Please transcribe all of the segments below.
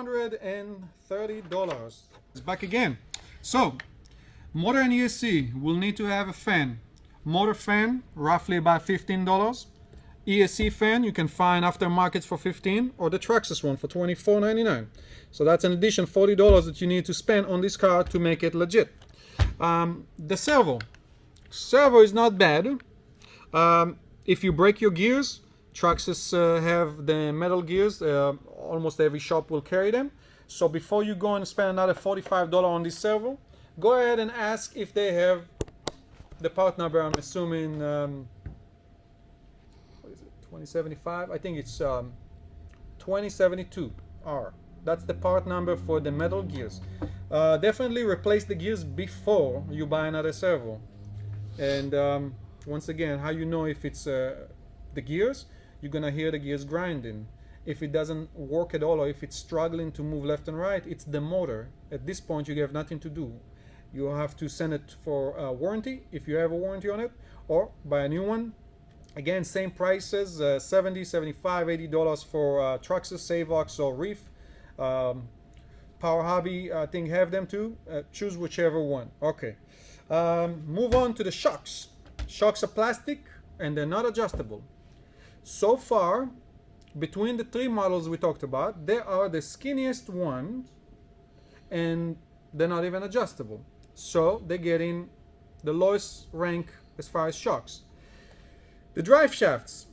$430. It's back again. So motor and ESC will need to have a fan. Motor fan roughly about $15. ESC fan you can find aftermarkets for $15, or the Traxxas one for $24.99. So that's an addition $40 that you need to spend on this car to make it legit. The servo is not bad. If you break your gears, Traxxas have the metal gears. Almost every shop will carry them. So before you go and spend another $45 on this servo, go ahead and ask if they have the part number. I'm assuming 2075. I think it's 2072R. That's the part number for the metal gears. Definitely replace the gears before you buy another servo. And once again, how you know if it's the gears? You're gonna hear the gears grinding. If it doesn't work at all, or if it's struggling to move left and right, it's the motor. At this point, you have nothing to do. You have to send it for a warranty, if you have a warranty on it, or buy a new one. Again, same prices, $70, $75, $80 for Traxxas, Savox, or Reef. Power Hobby, I think, have them too. Choose whichever one. Okay. Move on to the shocks. Shocks are plastic and they're not adjustable. So far, between the three models we talked about, they are the skinniest ones, and they're not even adjustable. So they're getting the lowest rank as far as shocks. The drive shafts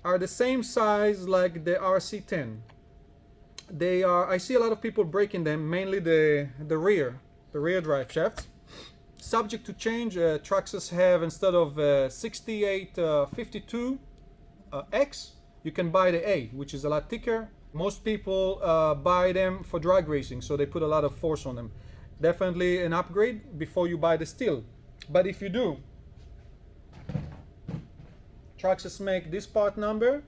are the same size like the RC10. They are, I see a lot of people breaking them, mainly the rear drive shafts. Subject to change. Traxxas have, instead of 6852X, you can buy the A, which is a lot thicker. Most people buy them for drag racing, so they put a lot of force on them. Definitely an upgrade before you buy the steel. But if you do, Traxxas make this part number.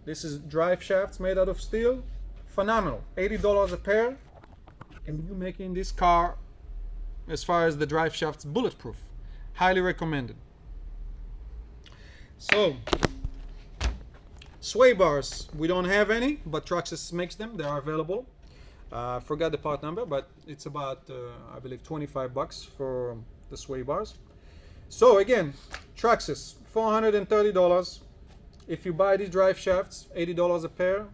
This is drive shafts made out of steel. Phenomenal. $80 a pair. And you're making this car, as far as the drive shafts, bulletproof. Highly recommended. So, sway bars, we don't have any, but Traxxas makes them. They are available. Forgot the part number, but it's about I believe $25 for the sway bars. So again, Traxxas, $430. If you buy these drive shafts, $80 a pair.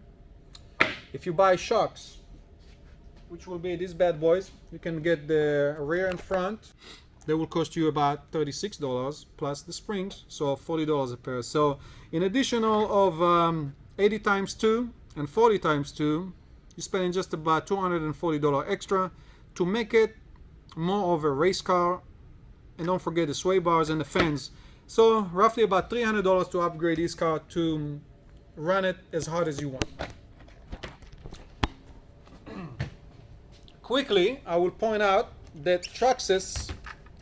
If you buy shocks, which will be these bad boys, you can get the rear and front. They will cost you about $36 plus the springs, so $40 a pair. So in addition of 80 times 2 and 40 times 2, you're spending just about $240 extra to make it more of a race car. And don't forget the sway bars and the fans. So roughly about $300 to upgrade this car to run it as hard as you want. Quickly, I will point out that Traxxas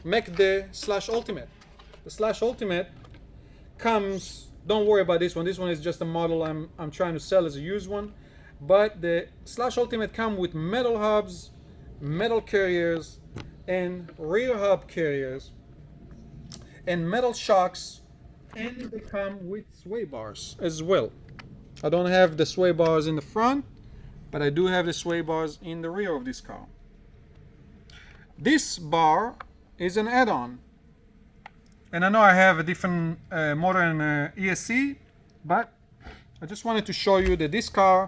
make the Slash Ultimate. The Slash Ultimate comes, don't worry about this one. This one is just a model I'm trying to sell as a used one. But the Slash Ultimate come with metal hubs, metal carriers, and rear hub carriers, and metal shocks, and they come with sway bars as well. I don't have the sway bars in the front, but I do have the sway bars in the rear of this car. This bar is an add-on. And I know I have a different motor and ESC, but I just wanted to show you that this car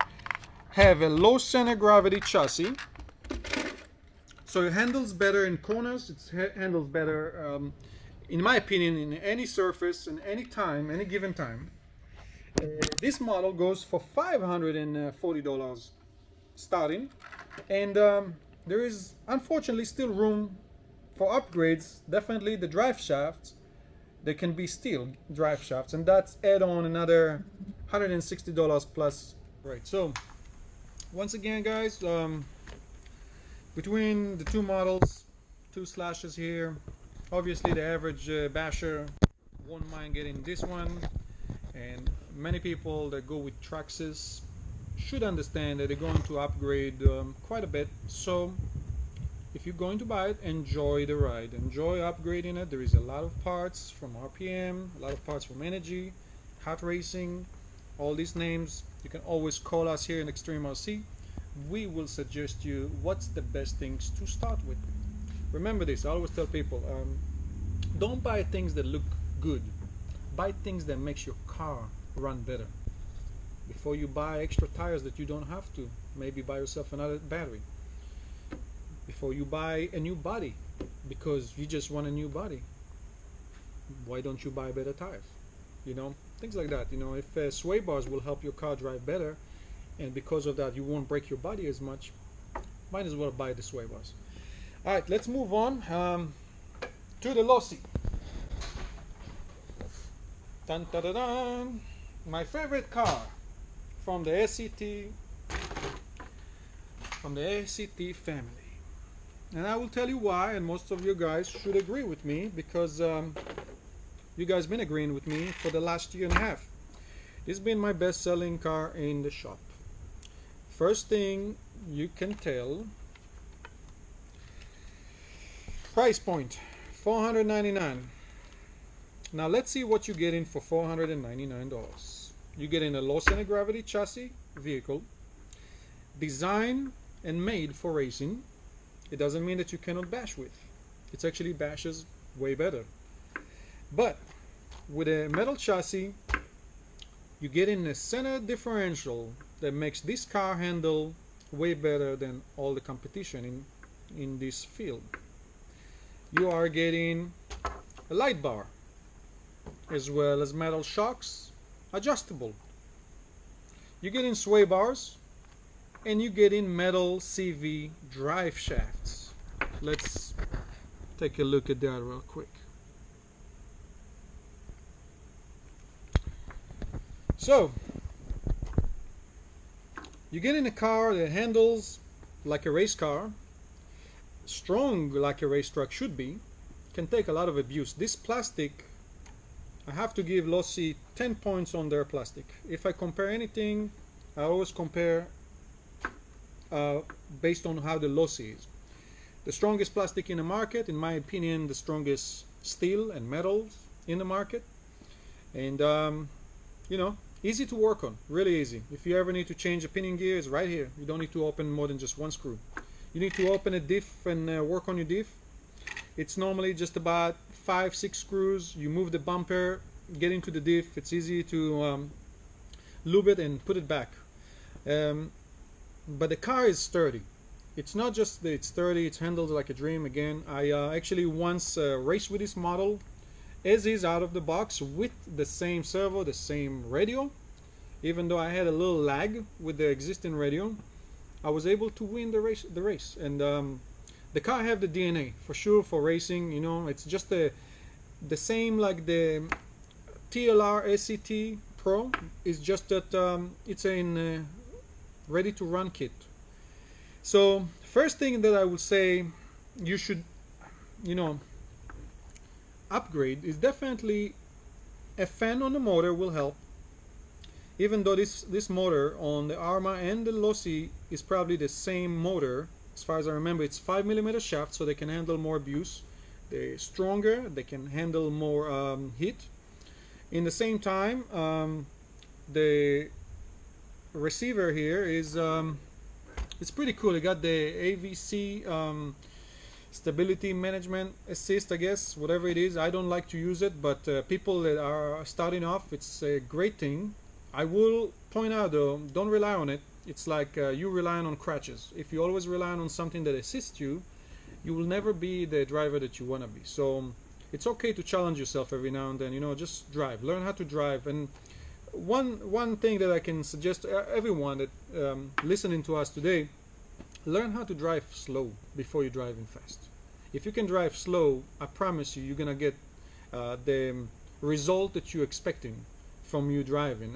have a low center gravity chassis. So it handles better in corners, it handles better, in my opinion, in any surface, in any time, any given time. This model goes for $540 starting, and there is unfortunately still room for upgrades. Definitely the drive shafts, they can be steel drive shafts, and that's add on another $160 plus. Right, so once again guys, between the two models, two Slashes here, obviously the average basher won't mind getting this one, and many people that go with Traxxas should understand that they're going to upgrade quite a bit. So if you're going to buy it, enjoy the ride, enjoy upgrading it. There is a lot of parts from RPM, a lot of parts from Energy, Hot Racing, all these names. You can always call us here in Extreme RC. we will suggest you what's the best things to start with. Remember this, I always tell people, don't buy things that look good. Buy things that makes your car run better. Before you buy extra tires that you don't have to, maybe buy yourself another battery. Before you buy a new body, because you just want a new body, why don't you buy better tires? You know, things like that. You know, if sway bars will help your car drive better, and because of that you won't break your body as much, might as well buy the sway bars. All right, let's move on to the Losi. Dun, dun, dun, dun. My favorite car from the SCT family. And I will tell you why, and most of you guys should agree with me, because you guys been agreeing with me for the last year and a half. This has been my best-selling car in the shop. First thing you can tell, price point, $499. Now let's see what you get in for $499. You get in a low center gravity chassis vehicle, designed and made for racing. It doesn't mean that you cannot bash with. It actually bashes way better. But with a metal chassis, you get in a center differential that makes this car handle way better than all the competition in this field. You are getting a light bar, as well as metal shocks, adjustable. You get in sway bars, and you get in metal CV drive shafts. Let's take a look at that real quick. So you get in a car that handles like a race car, strong like a race truck should be, can take a lot of abuse. This plastic, I have to give Losi 10 points on their plastic. If I compare anything, I always compare based on how the Losi is. The strongest plastic in the market, in my opinion, the strongest steel and metals in the market. And you know, easy to work on, really easy. If you ever need to change a pinion gear, it's right here. You don't need to open more than just one screw. You need to open a diff and work on your diff. It's normally just about 5-6 screws. You move the bumper, get into the diff. It's easy to lube it and put it back. But the car is sturdy. It's not just that it's sturdy, it's handled like a dream. Again, I actually once raced with this model as is out of the box with the same servo, the same radio. Even though I had a little lag with the existing radio, I was able to win the race. And the car have the DNA for sure for racing. You know, it's just the same like the TLR SCT Pro. Is just that it's in ready to run kit. So first thing that I would say you should, you know, upgrade is definitely a fan on the motor will help. Even though this motor on the Arma and the Losi is probably the same motor, as far as I remember, it's 5mm shaft, so they can handle more abuse. They're stronger, they can handle more heat. In the same time, the receiver here is it's pretty cool. It got the AVC stability management assist, I guess, whatever it is. I don't like to use it, but people that are starting off, it's a great thing. I will point out though, don't rely on it. It's like you relying on crutches. If you always rely on something that assists you, you will never be the driver that you want to be. So it's okay to challenge yourself every now and then. You know, just drive, learn how to drive. And one thing that I can suggest to everyone that listening to us today, learn how to drive slow before you're driving fast. If you can drive slow, I promise you're gonna get the result that you're expecting from you driving.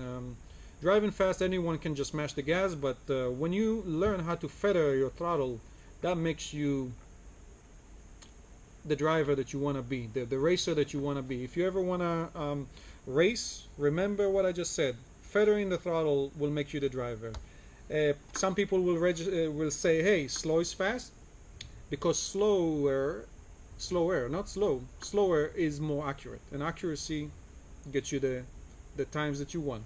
Driving fast, anyone can just mash the gas, but when you learn how to feather your throttle, that makes you the driver that you want to be, the racer that you want to be. If you ever want to race, remember what I just said. Feathering the throttle will make you the driver. Some people will say, hey, slow is fast, because slower is more accurate, and accuracy gets you the times that you want.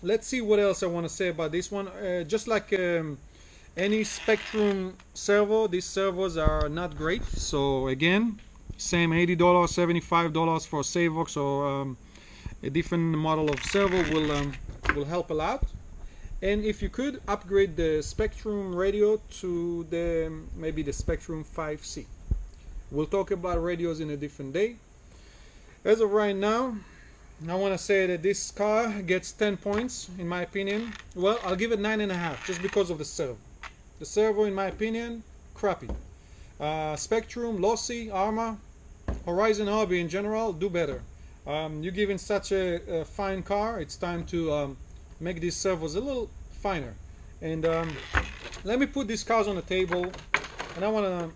let's see what else I want to say about this one. Just like any Spectrum servo, these servos are not great. So again, same $80, $75 for Savox or a different model of servo will help a lot. And if you could upgrade the Spectrum radio to maybe the Spectrum 5C. We'll talk about radios in a different day. As of right now, I want to say that this car gets 10 points in my opinion. Well, I'll give it 9.5 just because of the servo. The servo, in my opinion, crappy. Spectrum, Losi, Arma, Horizon Hobby in general do better. You're giving such a fine car, it's time to make these servos a little finer. And let me put these cars on the table, and I want to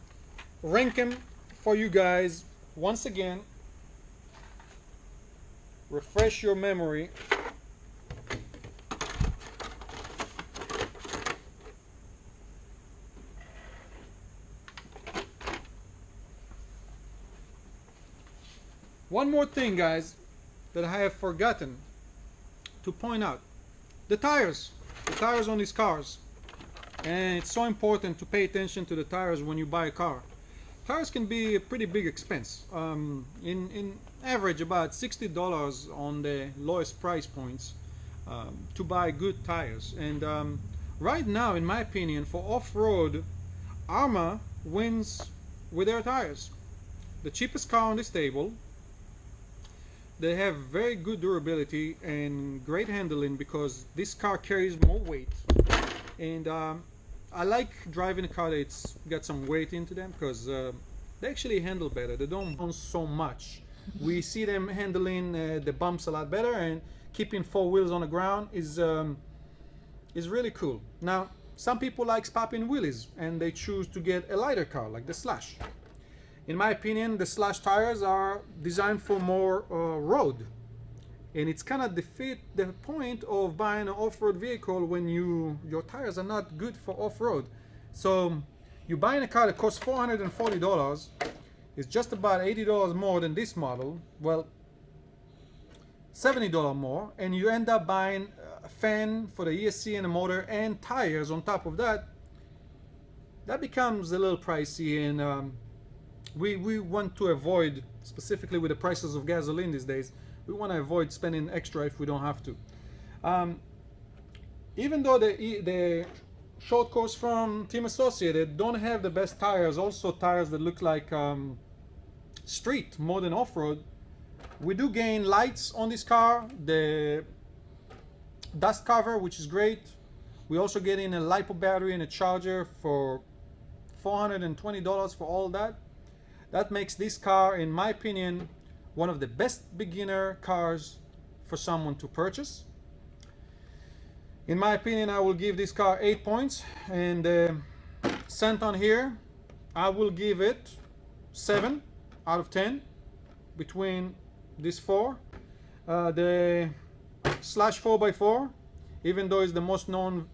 rank them for you guys once again. Refresh your memory. One more thing, guys, that I have forgotten to point out. The tires on these cars. And it's so important to pay attention to the tires when you buy a car. Tires can be a pretty big expense. In average about $60 on the lowest price points to buy good tires. And right now, in my opinion, for off-road, Arma wins with their tires. The cheapest car on this table. They have very good durability and great handling because this car carries more weight. And I like driving a car that's got some weight into them because they actually handle better. They don't bounce so much. We see them handling the bumps a lot better, and keeping four wheels on the ground is really cool. Now, some people like popping wheelies and they choose to get a lighter car like the Slash. In my opinion, the Slash tires are designed for more road, and it's kind of defeat the point of buying an off-road vehicle when your tires are not good for off-road. So you're buying a car that costs $440. It's just about $80 more than this model. Well, $70 more, and you end up buying a fan for the ESC and the motor and tires on top of that. That becomes a little pricey, and we want to avoid, specifically with the prices of gasoline these days, we want to avoid spending extra if we don't have to. Even though the short course from Team Associated don't have the best tires, also tires that look like street more than off-road, we do gain lights on this car, the dust cover, which is great. We also get in a LiPo battery and a charger for $420 for all that. That makes this car, in my opinion, one of the best beginner cars for someone to purchase. In my opinion, I will give this car 8 points, and cent on here, I will give it 7 out of 10 between these four. The Slash 4x4, even though it's the most known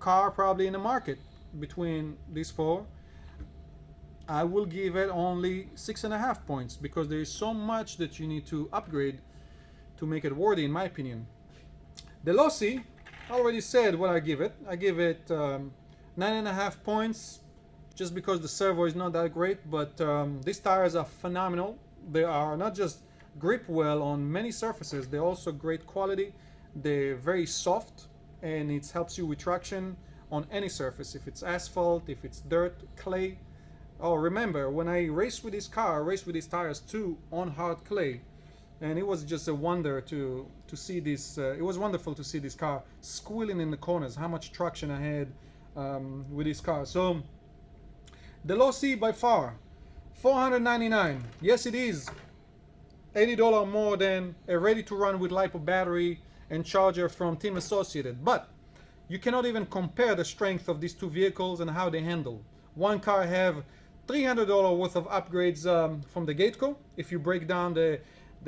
car probably in the market between these four, I will give it only 6.5 points because there is so much that you need to upgrade to make it worthy, in my opinion. The Losi, I already said what I give it. I give it 9.5 points just because the servo is not that great, but these tires are phenomenal. They are not just grip well on many surfaces, they're also great quality. They're very soft, and it helps you with traction on any surface, if it's asphalt, if it's dirt, clay. Oh, remember, when I raced with this car, I raced with these tires too on hard clay, and it was just a wonder to see this. It was wonderful to see this car squealing in the corners, how much traction I had with this car. So the Losi by far, $499. Yes, it is $80 more than a ready-to-run with LiPo battery and charger from Team Associated, but you cannot even compare the strength of these two vehicles and how they handle. One car have $300 worth of upgrades from the Gateco. If you break down the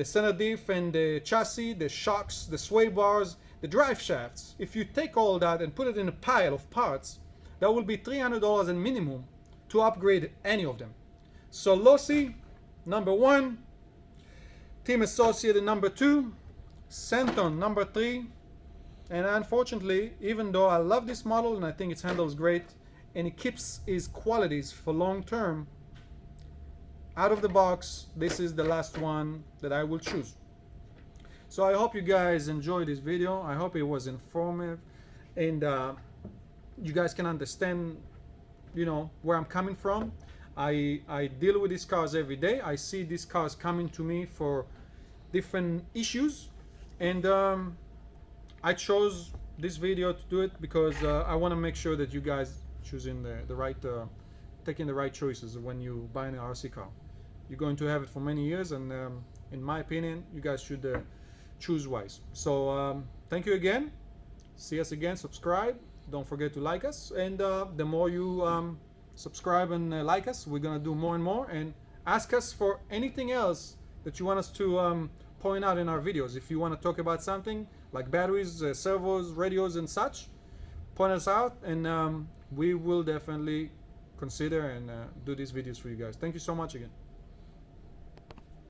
center diff and the chassis, the shocks, the sway bars, the drive shafts, if you take all that and put it in a pile of parts, that will be $300 in minimum to upgrade any of them. So Losi, number 1, Team Associated number 2, Senton number 3, And unfortunately, even though I love this model and I think it handles great and it keeps its qualities for long term, out of the box, this is the last one that I will choose. So I hope you guys enjoyed this video. I hope it was informative, and you guys can understand, you know, where I'm coming from. I deal with these cars every day. I see these cars coming to me for different issues, and I chose this video to do it because I want to make sure that you guys choosing the right, taking the right choices when you buy an RC car. You're going to have it for many years, and in my opinion, you guys should choose wise. So thank you again. See us again. Subscribe. Don't forget to like us, and the more you subscribe and like us, we're gonna do more and more. And ask us for anything else that you want us to point out in our videos. If you want to talk about something like batteries, servos, radios, and such, point us out, and we will definitely consider and do these videos for you guys. Thank you so much again.